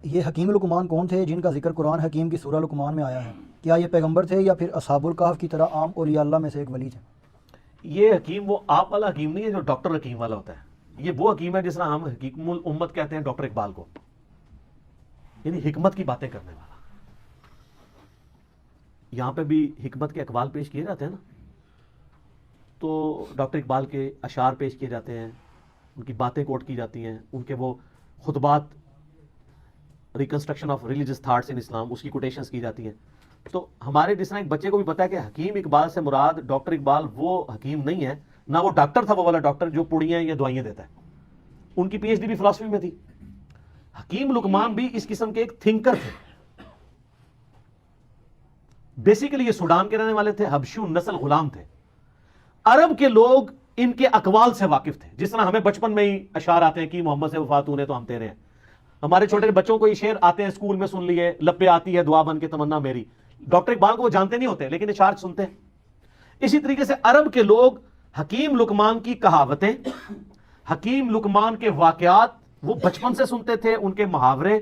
یہ حکیم لقمان کون تھے جن کا ذکر قرآن حکیم کی سورہ لقمان میں آیا ہے؟ کیا یہ پیغمبر تھے یا پھر اصحاب الکہف کی طرح عام اولیاء اللہ میں سے ایک ولی تھے؟ یہ حکیم وہ آپ والا حکیم نہیں ہے جو ڈاکٹر حکیم والا ہوتا ہے. یہ وہ حکیم ہے جس طرح ہم حکیم الامت کہتے ہیں ڈاکٹر اقبال کو، یعنی حکمت کی باتیں کرنے والا. یہاں پہ بھی حکمت کے اقوال پیش کیے جاتے ہیں نا، تو ڈاکٹر اقبال کے اشعار پیش کیے جاتے ہیں، ان کی باتیں کوٹ کی جاتی ہیں، ان کے وہ خطبات reconstruction of religious thoughts in Islam اس کی کوٹیشنز کی جاتی ہیں. تو ہمارے جس طرح ایک بچے کو بھی پتا ہے کہ حکیم اقبال سے مراد ڈاکٹر اقبال وہ حکیم نہیں ہے، نہ وہ ڈاکٹر تھا وہ والا ڈاکٹر جو پڑیاں یا دوائیاں دیتا ہے. ان کی پی ایچ ڈی بھی فلسفی میں تھی. حکیم لقمان بھی اس قسم کے ایک تھنکر تھے. بیسیکلی یہ سوڈان کے رہنے والے تھے، حبشی نسل غلام تھے. عرب کے لوگ ان کے اقوال سے واقف تھے. جس طرح ہمیں بچپن میں ہی اشعار آتے ہیں کہ محمد سے وفات ہونے تو ہم تیرے ہیں. ہمارے چھوٹے بچوں کو یہ شعر آتے ہیں اسکول میں سن لیے، لب پہ آتی ہے دعا بن کے تمنا میری. ڈاکٹر اقبال کو وہ جانتے نہیں ہوتے لیکن اشعار سنتے ہیں. اسی طریقے سے عرب کے لوگ حکیم لقمان کی کہاوتیں، حکیم لقمان کے واقعات وہ بچپن سے سنتے تھے. ان کے محاورے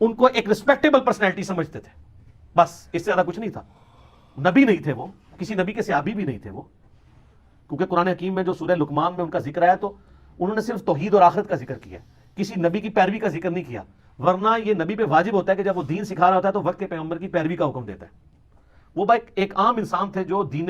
ان کو ایک ریسپیکٹیبل پرسنالٹی سمجھتے تھے. بس اس سے زیادہ کچھ نہیں تھا. نبی نہیں تھے وہ، کسی نبی کے صحابی بھی نہیں تھے وہ، کیونکہ قرآن حکیم میں جو سورہ لقمان میں ان کا ذکر آیا تو انہوں نے صرف توحید اور آخرت کا ذکر کیا، کسی نبی کی پیروی کا ذکر نہیں کیا. ورنہ یہ نبی پہ واجب ہوتا ہے کہ جب وہ دین سکھا رہا ہوتا ہے تو وقت کے پیغمبر کی پیروی کا حکم دیتا ہے. وہ ایک عام انسان تھے جو دین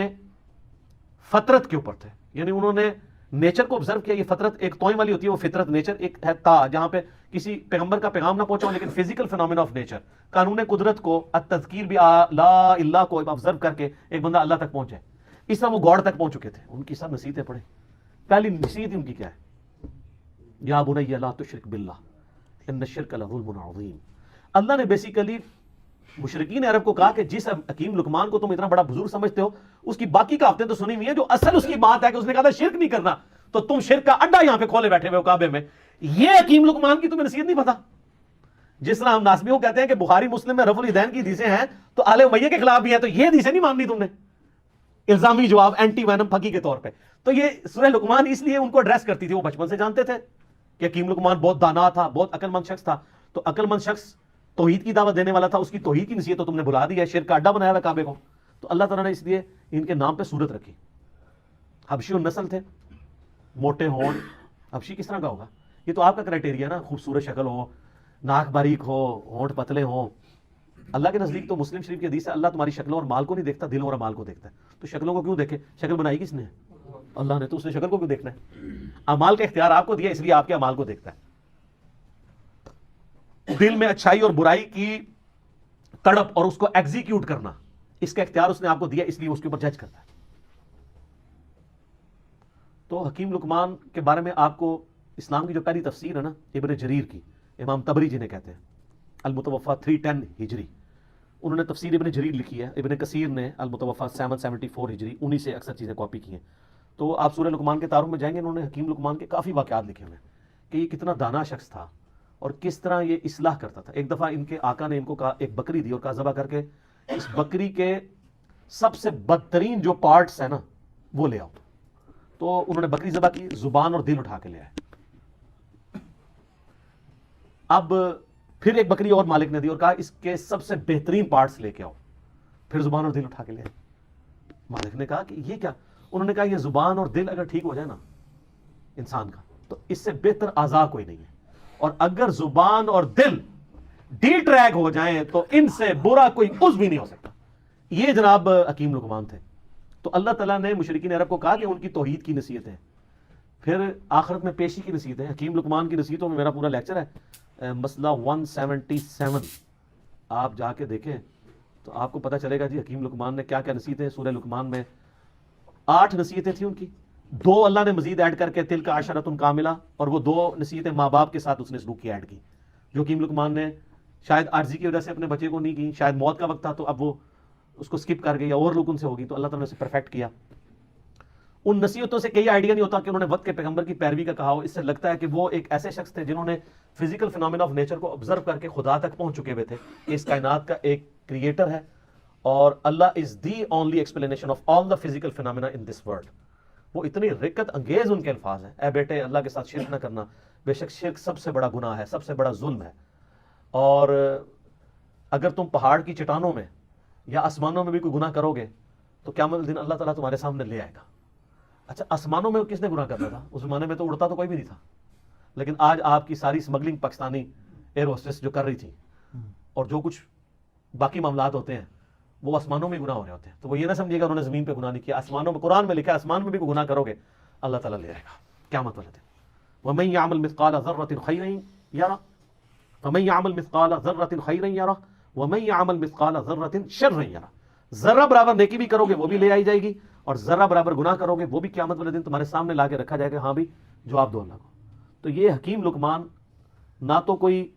فطرت کے اوپر تھے. یعنی انہوں نے نیچر کو آبزرو کیا. یہ فطرت ایک توئیں والی ہوتی ہے، وہ فطرت نیچر ایک ہے تا جہاں پہ کسی پیغمبر کا پیغام نہ پہنچا ہو، لیکن فزیکل فینومینا آف نیچر، قانون قدرت کو، التذکیر بھی لا اللہ کو آبزرو کر کے ایک بندہ اللہ تک پہنچے. اس طرح وہ گاڈ تک پہنچ چکے تھے. ان کی سب نصیحتیں پڑھیں. پہلی نصیحت ان کی کیا ہے؟ یا بنی لا تشرک باللہ ان الشرک لظلم عظیم. اللہ نے بیسیکلی مشرکین عرب کو کہا کہ جس حکیم لقمان کو تم اتنا بڑا بزرگ سمجھتے ہو، اس کی باقی کہاوتیں تو سنی ہوئی ہیں، جو اصل اس کی بات ہے کہ اس نے کہا تھا شرک نہیں کرنا، تو تم شرک کا اڈا یہاں پہ کھولے بیٹھے ہوئے ہو کعبے میں. یہ حکیم لقمان کی تمہیں نصیحت نہیں پتا. جس طرح ہم ناسبیوں کہتے ہیں کہ بخاری مسلم میں رفع الیدین کی حدیثیں ہیں تو آل امیہ کے خلاف بھی ہیں، تو یہ حدیثیں نہیں ماننی تم نے. الزامی جواب، اینٹی وینم پھکی کے طور پہ. تو یہ سورہ لقمان اس لیے ان کو ایڈریس کرتی تھی. وہ بچپن سے جانتے تھے کہ حکیم لقمان بہت دانا تھا، بہت عقل مند شخص تھا. تو عقل مند شخص توحید کی دعوت دینے والا تھا، اس کی توحید کی نصیحت تو تم نے بلا دی ہے، شرک کا اڈا بنایا ہوا کعبے کو. تو اللہ تعالیٰ نے اس لیے ان کے نام پہ سورت رکھی. حبشی النسل تھے، موٹے ہونٹ. حبشی کس طرح کا ہوگا؟ یہ تو آپ کا کرائٹیریا نا، خوبصورت شکل ہو، ناک باریک ہو، ہونٹ پتلے ہوں. اللہ کے نزدیک تو مسلم شریف کی حدیث ہے اللہ تمہاری شکلوں اور مال کو نہیں دیکھتا، دلوں اور مال کو دیکھتا ہے. تو شکلوں کو کیوں دیکھے؟ شکل بنائی کس نے؟ اللہ نے. تو اس نے شکل کو کیوں دیکھنا ہے؟ اعمال کا اختیار آپ کو دیا، اس لیے آپ کے اعمال کو دیکھتا ہے. دل میں اچھائی اور برائی کی تڑپ اور اس کو ایگزیکیوٹ کرنا، اس کا اختیار اس نے آپ کو دیا، اس لیے اس کے اوپر جج کرتا ہے. تو حکیم لقمان کے بارے میں آپ کو اسلام کی جو پہلی تفسیر ہے نا ابن جریر کی، امام طبری جنہیں کہتے ہیں، المتوفا 310 ہجری، انہوں نے تفسیر ابن جریر لکھی ہے. ابن کثیر نے المتوفا 774 ہجری، انہی سے اکثر چیزیں کاپی کی ہیں. تو آپ سورہ لقمان کے تعارف میں جائیں گے، انہوں نے حکیم لقمان کے کافی واقعات لکھے ہوئے ہیں کہ یہ کتنا دانا شخص تھا اور کس طرح یہ اصلاح کرتا تھا. ایک دفعہ ان کے آقا نے ان کو کہا، ایک بکری دی اور کہا ذبح کر کے اس بکری کے سب سے بدترین جو پارٹس ہیں نا وہ لے آؤ. تو انہوں نے بکری ذبح کی، زبان اور دل اٹھا کے لے آئے. اب پھر ایک بکری اور مالک نے دی اور کہا اس کے سب سے بہترین پارٹس لے کے آؤ. پھر زبان اور دل اٹھا کے لے آئے. مالک نے کہا کہ یہ کیا؟ انہوں نے کہا یہ زبان اور دل اگر ٹھیک ہو جائے نا انسان کا تو اس سے بہتر اعضاء کوئی نہیں ہے، اور اگر زبان اور دل ڈی ٹریک ہو جائیں تو ان سے برا کوئی عضو بھی نہیں ہو سکتا. یہ جناب حکیم لقمان تھے. تو اللہ تعالیٰ نے مشرکین عرب کو کہا کہ ان کی توحید کی نصیحتیں، پھر آخرت میں پیشی کی نصیحتیں. حکیم لقمان کی نصیحتوں میں میرا پورا لیکچر ہے، مسئلہ 177 آپ جا کے دیکھیں تو آپ کو پتہ چلے گا جی حکیم لقمان نے کیا کیا نصیحتیں. سورہ لقمان میں 8 نصیحتیں تھیں ان کی، 2 اللہ نے مزید ایڈ کر کے تل کا عشرۃ کاملہ، اور وہ 2 نصیحتیں ماں باپ کے ساتھ اس نے سلوک کی ایڈ کی، جو حکیم لقمان نے شاید عاجزی کی وجہ سے اپنے بچے کو نہیں کی، شاید موت کا وقت تھا تو اب وہ اس کو سکپ کر گئی، یا اور لوگ ان سے ہوگی تو اللہ تعالیٰ نے اسے پرفیکٹ کیا. ان نصیحتوں سے کئی آئیڈیا نہیں ہوتا کہ انہوں نے وقت کے پیغمبر کی پیروی کا کہا ہو. اس سے لگتا ہے کہ وہ ایک ایسے شخص تھے جنہوں نے فزیکل فینومینا آف نیچر کو آبزرو کر کے خدا تک پہنچ چکے ہوئے تھے کہ اس کائنات کا ایک کریٹر ہے اور Allah is the only explanation of all the physical phenomena in this world. وہ اتنی رکت انگیز ان کے الفاظ ہیں، اے بیٹے اللہ کے ساتھ شرک نہ کرنا، بے شک شرک سب سے بڑا گناہ ہے، سب سے بڑا ظلم ہے. اور اگر تم پہاڑ کی چٹانوں میں یا آسمانوں میں بھی کوئی گناہ کرو گے تو قیامت دن اللہ تعالیٰ تمہارے سامنے لے آئے گا. اچھا آسمانوں میں کس نے گناہ کرنا تھا؟ اس زمانے میں تو اڑتا تو کوئی بھی نہیں تھا. لیکن آج آپ کی ساری اسمگلنگ پاکستانی ایئر ہوسٹس جو کر رہی تھی اور جو کچھ باقی معاملات ہوتے ہیں وہ آسمانوں میں گناہ ہو رہے ہوتے ہیں. تو وہ یہ نہ سمجھیے گا انہوں نے زمین پہ گناہ نہیں کیا. آسمانوں میں قرآن میں لکھا ہے آسمان میں بھی کوئی گناہ کرو گے اللہ تعالیٰ لے آئے گا قیامت والے دن. وَمَن يَعْمَلْ مِثْقَالَ ذَرَّةٍ خَيْرًا يَرَهُ وَمَن يَعْمَلْ مِثْقَالَ ذَرَّةٍ خَيْرًا يَرَهُ وَمَن يَعْمَلْ مِثْقَالَ ذَرَّةٍ شَرًّا يَرَهُ. ذرہ برابر نیکی بھی کرو گے وہ بھی لے آئی جائے گی, اور ذرہ برابر گناہ کرو گے وہ بھی قیامت والے دن تمہارے سامنے لا کے رکھا جائے گا. ہاں بھی جواب دو اللہ کو. تو یہ حکیم لقمان نہ تو کوئی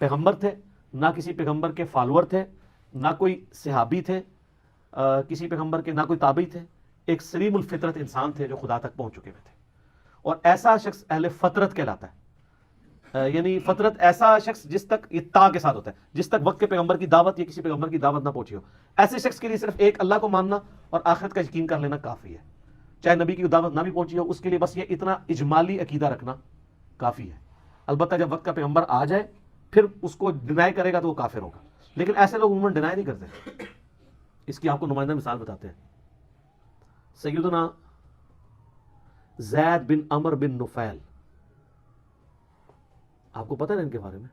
پیغمبر تھے, نہ کسی پیغمبر کے فالوور تھے, نہ کوئی صحابی تھے کسی پیغمبر کے, نہ کوئی تابعی تھے. ایک سلیم الفطرت انسان تھے جو خدا تک پہنچ چکے ہوئے تھے. اور ایسا شخص اہل فطرت کہلاتا ہے. یعنی فطرت ایسا شخص جس تک یہ تا کے ساتھ ہوتا ہے, جس تک وقت کے پیغمبر کی دعوت یا کسی پیغمبر کی دعوت نہ پہنچی ہو. ایسے شخص کے لیے صرف ایک اللہ کو ماننا اور آخرت کا یقین کر لینا کافی ہے. چاہے نبی کی دعوت نہ بھی پہنچی ہو, اس کے لیے بس یہ اتنا اجمالی عقیدہ رکھنا کافی ہے. البتہ جب وقت کا پیغمبر آ جائے پھر اس کو ڈینائی کرے گا تو وہ کافر ہوگا. لیکن ایسے لوگ عموماً ڈینائی نہیں کرتے. اس کی آپ کو نمائندہ مثال بتاتے ہیں. سیدنا زید بن عمر بن نفیل, آپ کو پتہ ہے ان کے بارے میں,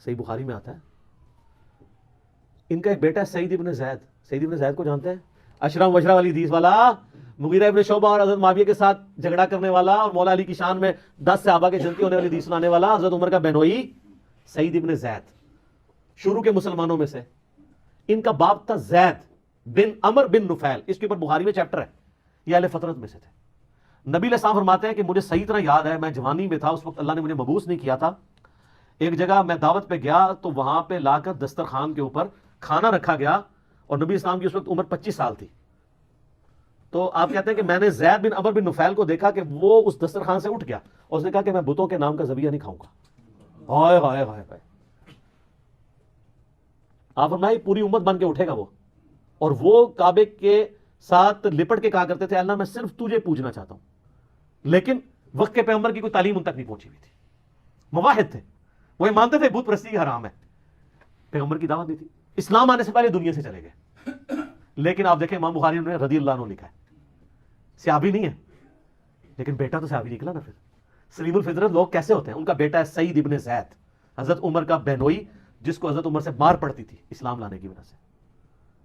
صحیح بخاری میں آتا ہے. ان کا ایک بیٹا ہے سعید ابن زید. سعید ابن زید کو جانتے ہیں؟ اشرا مبشرہ والی حدیث والا, مغیرہ ابن شعبہ اور حضرت معاویہ کے ساتھ جھگڑا کرنے والا, اور مولا علی کی شان میں 10 صحابہ کے جنتی ہونے والی حدیث سنانے والا, حضرت عمر کا بہنوئی سعید ابن زید, شروع کے مسلمانوں میں سے. ان کا باپ تھا زید بن عمر بن نفیل. اس کے اوپر بخاری میں چیپٹر ہے. یہ اہل فطرت میں سے تھے. نبی علیہ السلام فرماتے ہیں کہ مجھے صحیح طرح یاد ہے, میں جوانی میں تھا اس وقت, اللہ نے مجھے مبعوث نہیں کیا تھا. ایک جگہ میں دعوت پہ گیا تو وہاں پہ لا کر دسترخوان کے اوپر کھانا رکھا گیا, اور نبی اسلام کی اس وقت عمر 25 سال تھی. تو آپ کہتے ہیں کہ میں نے زید بن عمر بن نفیل کو دیکھا کہ وہ اس دسترخوان سے اٹھ گیا اور اس نے کہا کہ میں بتوں کے نام کا ذبیحہ نہیں کھاؤں گا. ہائے ہائے ہائے ہائے. آپ فرمائے پوری امت بن کے اٹھے گا وہ, اور وہ کعبے کے ساتھ لپٹ کے کہا کرتے تھے اللہ میں صرف تجھے پوجنا چاہتا ہوں. لیکن وقت کے پیغمبر کی کوئی تعلیم ان تک نہیں پہنچی ہوئی تھی. مواحد تھے, وہ یہ مانتے تھے بت پرستی حرام ہے, پیغمبر کی دعوت نہیں تھی. اسلام آنے سے پہلے دنیا سے چلے گئے. لیکن آپ دیکھیں امام بخاری نے رضی اللہ عنہ لکھا ہے, صحابی نہیں ہے لیکن بیٹا تو صحابی نکلا نا. پھر سلیم الفطرت لوگ کیسے ہوتے ہیں؟ ان کا بیٹا ہے سعید ابن زید, حضرت عمر کا بہنوئی, جس کو حضرت عمر سے مار پڑتی تھی اسلام لانے کی وجہ سے.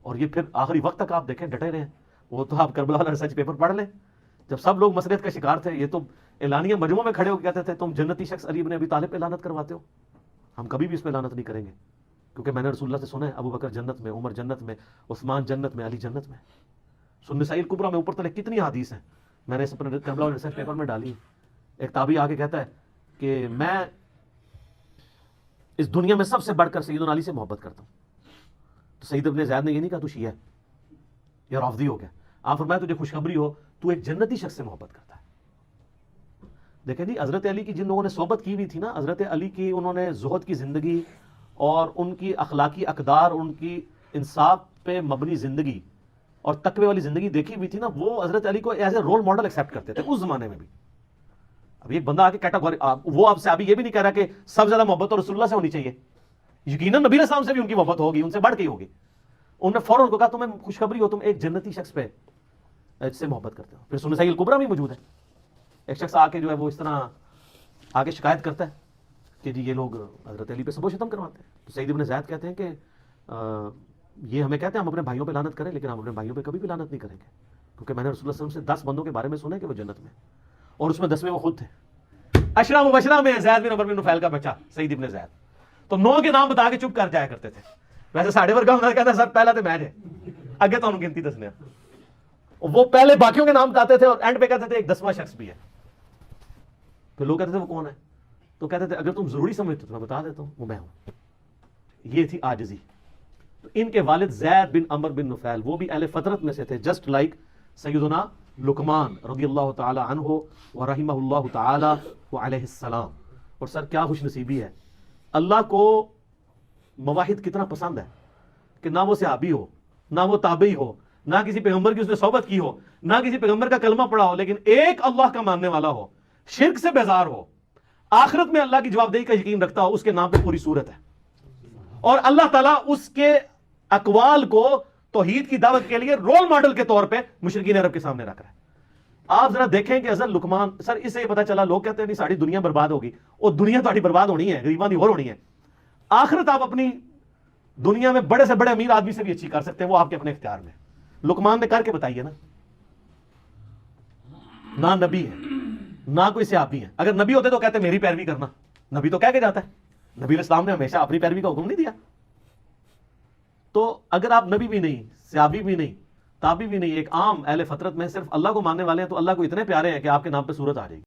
اور یہ پھر آخری وقت تک آپ دیکھیں ڈٹے رہے ہیں. وہ تو آپ کربلا والا ریسرچ پیپر پڑھ لیں, جب سب لوگ مسریت کا شکار تھے, یہ تو اعلانیہ مجموعوں میں کھڑے ہو کے کہتے تھے تم جنتی شخص علی بن ابی طالب پہ لعنت کرواتے ہو. ہم کبھی بھی اس پہ لعنت نہیں کریں گے, کیونکہ میں نے رسول اللہ سے سنا ہے ابو بکر جنت میں, عمر جنت میں, عثمان جنت میں, علی جنت میں. سنن نسائی الکبریٰ میں اوپر تلے کتنی حدیث ہیں, میں نے اس اپنے کربلا والے ریسرچ پیپر میں ڈالی. ایک تابعی آ کے کہتا ہے کہ میں اس دنیا میں سب سے بڑھ کر سیدنا علی سے محبت کرتا ہوں. تو سعید ابن زید نے یہ نہیں کہا تو شیعہ ہے یا رافضی ہو گیا. آپ فرمایا تجھے خوشخبری ہو, تو ایک جنتی شخص سے محبت کرتا ہے. دیکھیں جی, حضرت علی کی جن لوگوں نے صحبت کی ہوئی تھی نا, حضرت علی کی انہوں نے زہد کی زندگی اور ان کی اخلاقی اقدار, ان کی انصاف پہ مبنی زندگی اور تقوی والی زندگی دیکھی ہوئی تھی نا, وہ حضرت علی کو as a role model accept کرتے تھے اس زمانے میں بھی. اب ایک بندہ آ کے کیٹاگوری, وہ آپ سے ابھی یہ بھی نہیں کہہ رہا کہ سب زیادہ محبت اور رسول اللہ سے ہونی چاہیے. یقیناً نبی علیہ السلام سے بھی ان کی محبت ہوگی, ان سے بڑھ کے ہی ہوگی. انہوں نے فوراً کو کہا تمہیں خوشخبری ہو, تم ایک جنتی شخص پہ سے محبت کرتے ہو. پھر سنن نسائی الکبریٰ میں موجود ہے. ایک شخص آ کے جو ہے وہ اس طرح آگے شکایت کرتا ہے کہ جی یہ لوگ حضرت علی پہ سب و شتم کرواتے ہیں. تو سعید ابن زید کہتے ہیں کہ یہ ہمیں کہتے ہیں ہم اپنے بھائیوں پہ لعنت کریں, لیکن ہم اپنے بھائیوں پہ کبھی بھی لعنت نہیں کریں گے, کیونکہ میں نے رسول اللہ صلی اللہ علیہ وسلم سے 10 بندوں کے بارے میں سنا ہے کہ وہ جنت میں, اور اس میں 10ویں وہ خود تھے. اشرا مبشرہ میں زید بن عمر بن نفیل کا بچہ سعید ابن زید. تو 9 کے نام بتا کے چپ کر جایا کرتے تھے. ویسے ساڑھے ورگا ہونا کہتا ہے سر پہلا تو میں جے اگے تو گنتی دسنے, وہ پہلے باقیوں کے نام بتاتے تھے اور اینڈ پہ کہتے تھے ایک 10واں شخص بھی ہے. پھر لوگ کہتے تھے وہ کون ہے, تو کہتے تھے اگر تم ضروری سمجھتے تو میں بتا دیتا ہوں وہ میں ہوں. یہ تھی عاجزی. تو ان کے والد زید بن عمر بن نفیل وہ بھی اہل فطرت میں سے تھے, جسٹ لائک سیدنا لقمان رضی اللہ تعالی عنہ ورحمہ اللہ تعالی وعلیہ السلام. اور سر کیا خوش نصیبی ہے, اللہ کو مواحد کتنا پسند ہے کہ نہ وہ صحابی ہو, نہ وہ تابعی ہو, نہ کسی پیغمبر کی اس نے صحبت کی ہو, نہ کسی پیغمبر کا کلمہ پڑھا ہو, لیکن ایک اللہ کا ماننے والا ہو, شرک سے بیزار ہو, آخرت میں اللہ کی جواب دہی کا یقین رکھتا ہو. اس کے نام پہ پوری صورت ہے. اور اللہ تعالیٰ اس کے اقوال کو توحید کی دعوت کے لیے رول ماڈل کے طور پہ مشرکین عرب کے سامنے رکھ رہا ہے. آپ ذرا دیکھیں کہ حضرت لقمان, سر اس سے یہ پتا چلا لوگ کہتے ہیں نہیں ساری دنیا برباد ہوگی, اور دنیا تو برباد ہونی ہے, غریباں دی اور ہونی ہے. آخرت آپ اپنی دنیا میں بڑے سے بڑے امیر آدمی سے بھی اچھی کر سکتے ہیں, وہ آپ کے اپنے اختیار میں. لقمان نے کر کے بتائیے نا. نہ نبی ہے نہ کوئی صحابی ہے. اگر نبی ہوتے تو کہتے میری پیروی کرنا, نبی تو کہہ کے جاتا ہے. نبی علیہ السلام نے ہمیشہ اپنی پیروی کا حکم نہیں دیا. تو اگر آپ نبی بھی نہیں, صحابی بھی نہیں, تابعی بھی نہیں, ایک عام اہل فطرت میں صرف اللہ کو ماننے والے ہیں, تو اللہ کو اتنے پیارے ہیں کہ آپ کے نام پہ سورت آ جائے گی.